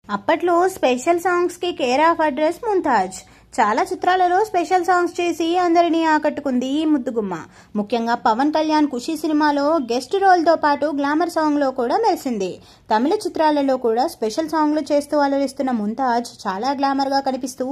అప్పట్లో special songs కి care of address Mumtaz. చాలా చిత్రాలలో స్పెషల్ సాంగ్స్ చేసి అందరినీ ఆకట్టుకుంది ఈ ముద్దుగుమ్మ. ముఖ్యంగా పవన్ కళ్యాణ్ ఖుషి సినిమాలో గెస్ట్ రోల్ తో పాటు గ్లామర్ సాంగ్ లో కూడా మెరిసింది. తమిళ చిత్రాలలో కూడా స్పెషల్ సాంగ్లు చేస్తూ అలరిస్తున్న ముంతాజ్ చాలా గ్లామర్ గా కనిపిస్తూ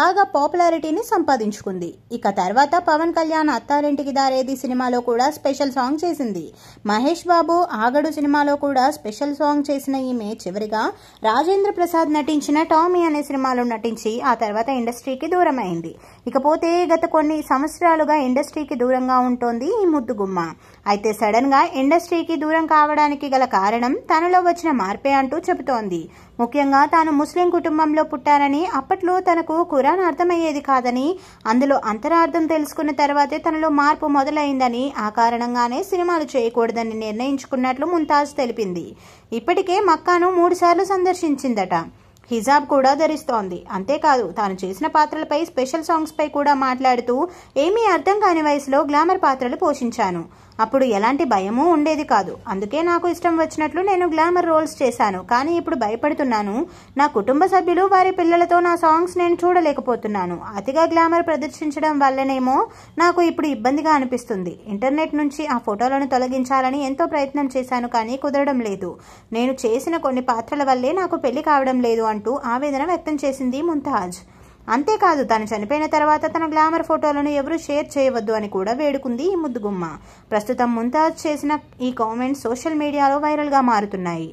బాగా పాపులారిటీని సంపాదించుకుంది. ఇక తర్వాత పవన్ కళ్యాణ్ అత్తారింటికి దారేది సినిమాలో కూడా స్పెషల్ సాంగ్ చేసింది. మహేష్ బాబు ఆగడు సినిమాలో కూడా స్పెషల్ సాంగ్ చేసిన ఈమె చివరిగా రాజేంద్ర ప్రసాద్ నటించిన టామీ అనే సినిమాలో నటించి ఆ తర్వాత ఇండస్ట్రీకి దూరమైంది. ఇకపోతే గత కొన్ని సంవత్సరాలుగా ఇండస్ట్రీకి దూరంగా ఉంటోంది ఈ ముద్దుగుమ్మ. అయితే సడన్ గా ఇండస్ట్రీకి దూరం కావడానికి గల కారణం తనలో వచ్చిన మార్పే అంటూ చెబుతోంది. ముఖ్యంగా తాను ముస్లిం కుటుంబంలో పుట్టానని, అప్పట్లో తనకు ఖురాన్ అర్థమయ్యేది కాదని, అందులో అంతరార్థం తెలుసుకున్న తర్వాతే తనలో మార్పు మొదలైందని, ఆ కారణంగానే సినిమాలు చేయకూడదని నిర్ణయించుకున్నట్లు ముంతాజ్ తెలిపింది. ఇప్పటికే మక్కాను 3 సార్లు సందర్శించిందట. హిజాబ్ కూడా ధరిస్తోంది. అంతేకాదు తాను చేసిన పాత్రలపై స్పెషల్ సాంగ్స్ పై కూడా మాట్లాడుతూ ఏమీ అర్థం కాని వయసులో గ్లామర్ పాత్రలు పోషించాను. అప్పుడు ఎలాంటి భయమూ ఉండేది కాదు. అందుకే నాకు ఇష్టం వచ్చినట్లు నేను గ్లామర్ రోల్స్ చేశాను. కానీ ఇప్పుడు భయపడుతున్నాను. నా కుటుంబ సభ్యులు వారి పిల్లలతో నా సాంగ్స్ నేను చూడలేకపోతున్నాను. అతిగా గ్లామర్ ప్రదర్శించడం వల్లనేమో నాకు ఇప్పుడు ఇబ్బందిగా అనిపిస్తుంది. ఇంటర్నెట్ నుంచి ఆ ఫోటోలను తొలగించాలని ఎంతో ప్రయత్నం చేశాను కానీ కుదరడం లేదు. నేను చేసిన కొన్ని పాత్రల వల్లే నాకు పెళ్లి కావడం లేదు అంటూ ఆవేదన వ్యక్తం చేసింది ముంతాజ్. అంతేకాదు తను చనిపోయిన తర్వాత తన గ్లామర్ ఫోటోలను ఎవరూ షేర్ చేయవద్దు అని కూడా వేడుకుంది ఈ ముద్దుగుమ్మ. ప్రస్తుతం ముంతాజ్ చేసిన ఈ కామెంట్స్ సోషల్ మీడియాలో వైరల్ గా మారుతున్నాయి.